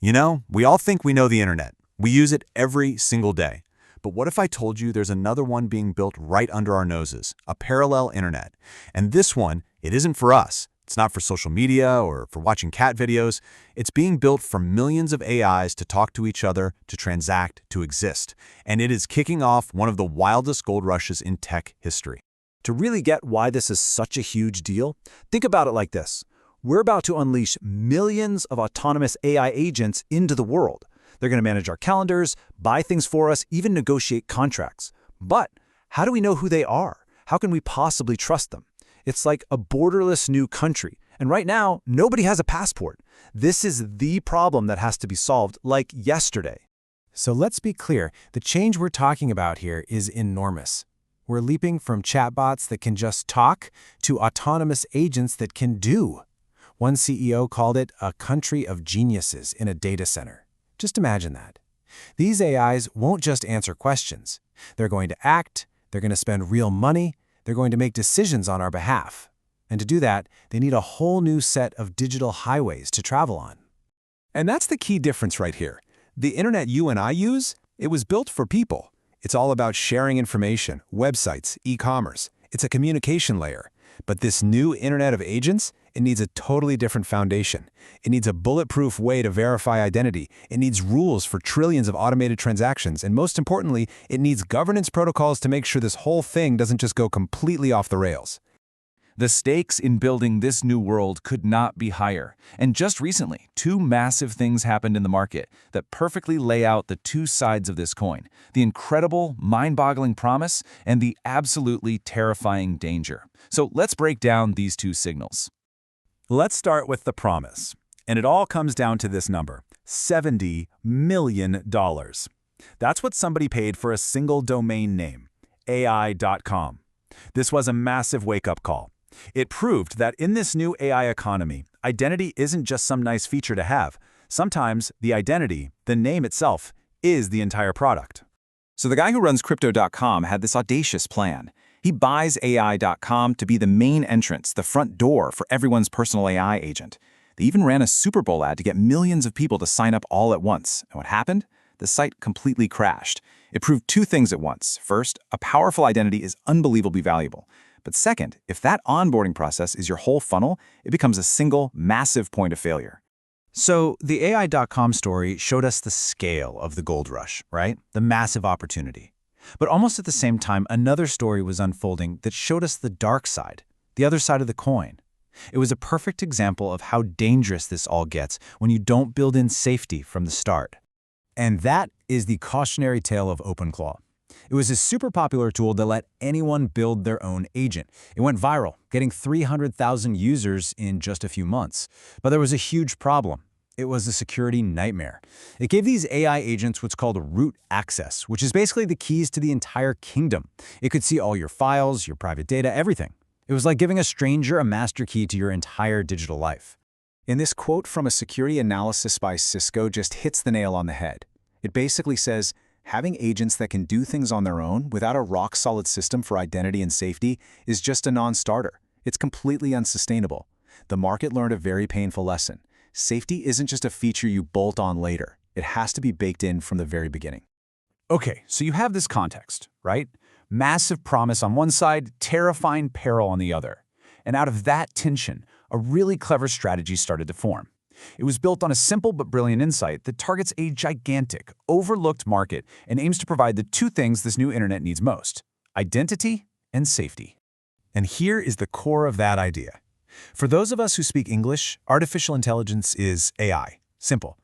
You know, we all think we know the internet. We use it every single day. But what if I told you there's another one being built right under our noses, a parallel internet? And this one, it isn't for us. It's not for social media or for watching cat videos. It's being built for millions of AIs to talk to each other, to transact, to exist. And it is kicking off one of the wildest gold rushes in tech history. To really get why this is such a huge deal, think about it like this. We're about to unleash millions of autonomous AI agents into the world. They're going to manage our calendars, buy things for us, even negotiate contracts. But how do we know who they are? How can we possibly trust them? It's like a borderless new country. And right now, nobody has a passport. This is the problem that has to be solved like yesterday. So let's be clear, the change we're talking about here is enormous. We're leaping from chatbots that can just talk to autonomous agents that can do. One CEO called it a country of geniuses in a data center. Just imagine that. These AIs won't just answer questions. They're going to act, they're going to spend real money, they're going to make decisions on our behalf. And to do that, they need a whole new set of digital highways to travel on. And that's the key difference right here. The internet you and I use, it was built for people. It's all about sharing information, websites, e-commerce. It's a communication layer. But this new internet of agents, it needs a totally different foundation. It needs a bulletproof way to verify identity. It needs rules for trillions of automated transactions. And most importantly, it needs governance protocols to make sure this whole thing doesn't just go completely off the rails. The stakes in building this new world could not be higher. And just recently, two massive things happened in the market that perfectly lay out the two sides of this coin: the incredible, mind-boggling promise and the absolutely terrifying danger. So let's break down these two signals. Let's start with the promise. And it all comes down to this number, $70 million. That's what somebody paid for a single domain name, AI.com. This was a massive wake-up call. It proved that in this new AI economy, identity isn't just some nice feature to have. Sometimes the identity, the name itself, is the entire product. So the guy who runs Crypto.com had this audacious plan. He buys AI.com to be the main entrance, the front door for everyone's personal AI agent. They even ran a Super Bowl ad to get millions of people to sign up all at once. And what happened? The site completely crashed. It proved two things at once. First, a powerful identity is unbelievably valuable. But second, if that onboarding process is your whole funnel, it becomes a single, massive point of failure. So the AI.com story showed us the scale of the gold rush, right? The massive opportunity. But almost at the same time, another story was unfolding that showed us the dark side, the other side of the coin. It was a perfect example of how dangerous this all gets when you don't build in safety from the start. And that is the cautionary tale of OpenClaw. It was a super popular tool that let anyone build their own agent. It went viral, getting 300,000 users in just a few months. But there was a huge problem. It was a security nightmare. It gave these AI agents what's called root access, which is basically the keys to the entire kingdom. It could see all your files, your private data, everything. It was like giving a stranger a master key to your entire digital life. And this quote from a security analysis by Cisco just hits the nail on the head. It basically says, having agents that can do things on their own without a rock-solid system for identity and safety is just a non-starter. It's completely unsustainable. The market learned a very painful lesson. Safety isn't just a feature you bolt on later. It has to be baked in from the very beginning. Okay, so you have this context, right? Massive promise on one side, terrifying peril on the other. And out of that tension, a really clever strategy started to form. It was built on a simple but brilliant insight that targets a gigantic, overlooked market and aims to provide the two things this new internet needs most: identity and safety. And here is the core of that idea. For those of us who speak English, artificial intelligence is AI. Simple.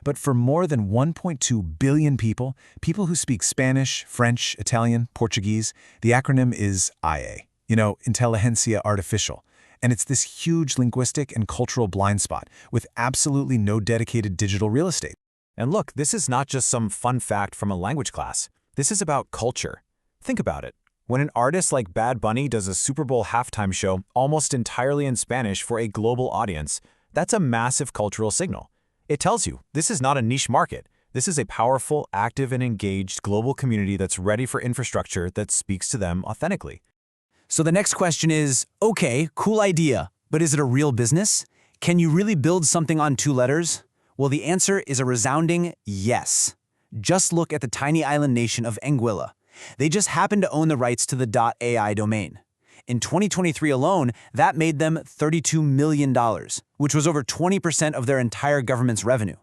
But for more than 1.2 billion people who speak Spanish, French, Italian, Portuguese, the acronym is IA. Inteligencia Artificial. And it's this huge linguistic and cultural blind spot with absolutely no dedicated digital real estate. And look, this is not just some fun fact from a language class. This is about culture. Think about it. When an artist like Bad Bunny does a Super Bowl halftime show almost entirely in Spanish for a global audience, that's a massive cultural signal. It tells you this is not a niche market. This is a powerful, active, and engaged global community that's ready for infrastructure that speaks to them authentically. So the next question is, okay, cool idea, but is it a real business? Can you really build something on two letters? Well, the answer is a resounding yes. Just look at the tiny island nation of Anguilla. They just happen to own the rights to the .ai domain. In 2023 alone, that made them $32 million, which was over 20% of their entire government's revenue.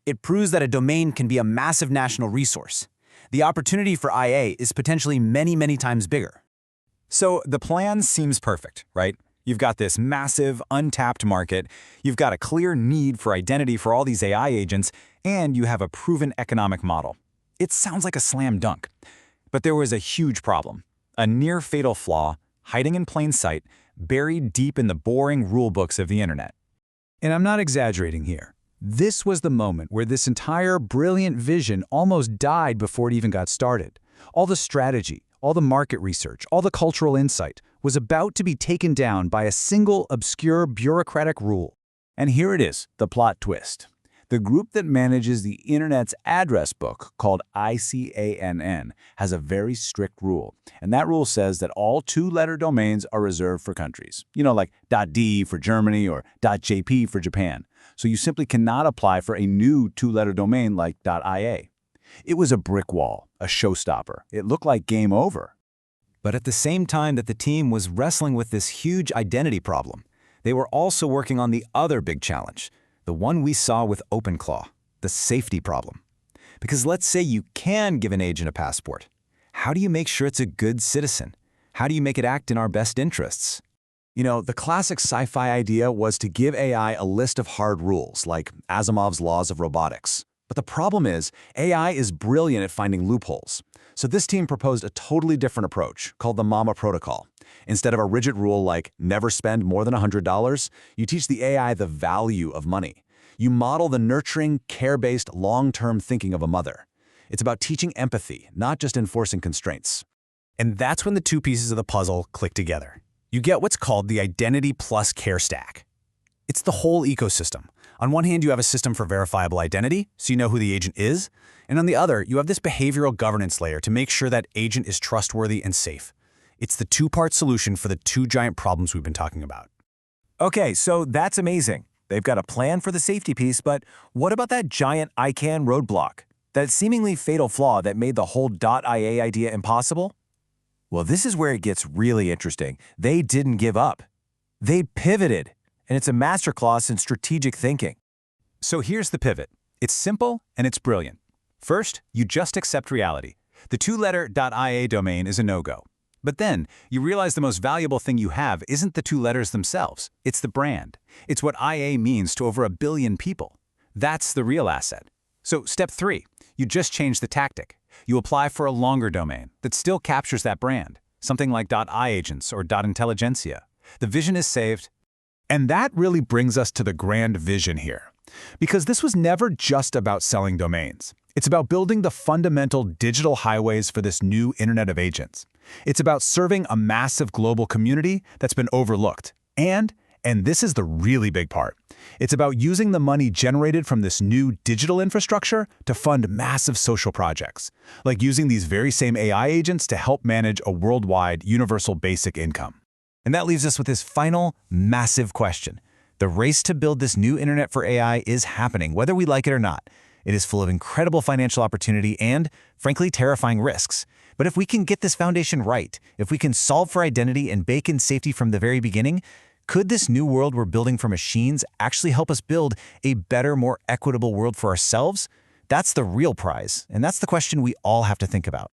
It proves that a domain can be a massive national resource. The opportunity for IA is potentially many, many times bigger. So the plan seems perfect, right? You've got this massive, untapped market, you've got a clear need for identity for all these AI agents, and you have a proven economic model. It sounds like a slam dunk. But there was a huge problem, a near-fatal flaw, hiding in plain sight, buried deep in the boring rulebooks of the internet. And I'm not exaggerating here. This was the moment where this entire brilliant vision almost died before it even got started. All the strategy, all the market research, all the cultural insight was about to be taken down by a single obscure bureaucratic rule. And here it is, the plot twist. The group that manages the internet's address book, called ICANN, has a very strict rule. And that rule says that all two-letter domains are reserved for countries. You know, like .de for Germany or .jp for Japan. So you simply cannot apply for a new two-letter domain like .ia. It was a brick wall, a showstopper. It looked like game over. But at the same time that the team was wrestling with this huge identity problem, they were also working on the other big challenge, the one we saw with OpenClaw, the safety problem. Because let's say you can give an agent a passport. How do you make sure it's a good citizen? How do you make it act in our best interests? You know, the classic sci-fi idea was to give AI a list of hard rules, like Asimov's laws of robotics. But the problem is, AI is brilliant at finding loopholes. So this team proposed a totally different approach, called the MAMA protocol. Instead of a rigid rule like never spend more than $100, you teach the AI the value of money. You model the nurturing, care-based, long-term thinking of a mother. It's about teaching empathy, not just enforcing constraints. And that's when the two pieces of the puzzle click together. You get what's called the identity plus care stack. It's the whole ecosystem. On one hand, you have a system for verifiable identity, so you know who the agent is. And on the other, you have this behavioral governance layer to make sure that agent is trustworthy and safe. It's the two-part solution for the two giant problems we've been talking about. Okay, so that's amazing. They've got a plan for the safety piece, but what about that giant ICANN roadblock? That seemingly fatal flaw that made the whole .ia idea impossible? Well, this is where it gets really interesting. They didn't give up. They pivoted, and it's a masterclass in strategic thinking. So here's the pivot. It's simple and it's brilliant. First, you just accept reality. The two-letter .ia domain is a no-go. But then, you realize the most valuable thing you have isn't the two letters themselves. It's the brand. It's what IA means to over 1 billion people. That's the real asset. So step 3, you just change the tactic. You apply for a longer domain that still captures that brand, something like .iagents or .intelligentsia. The vision is saved. And that really brings us to the grand vision here. Because this was never just about selling domains. It's about building the fundamental digital highways for this new Internet of Agents. It's about serving a massive global community that's been overlooked. And this is the really big part, it's about using the money generated from this new digital infrastructure to fund massive social projects, like using these very same AI agents to help manage a worldwide universal basic income. And that leaves us with this final, massive question. The race to build this new internet for AI is happening, whether we like it or not. It is full of incredible financial opportunity and, frankly, terrifying risks. But if we can get this foundation right, if we can solve for identity and bake in safety from the very beginning, could this new world we're building for machines actually help us build a better, more equitable world for ourselves? That's the real prize, and that's the question we all have to think about.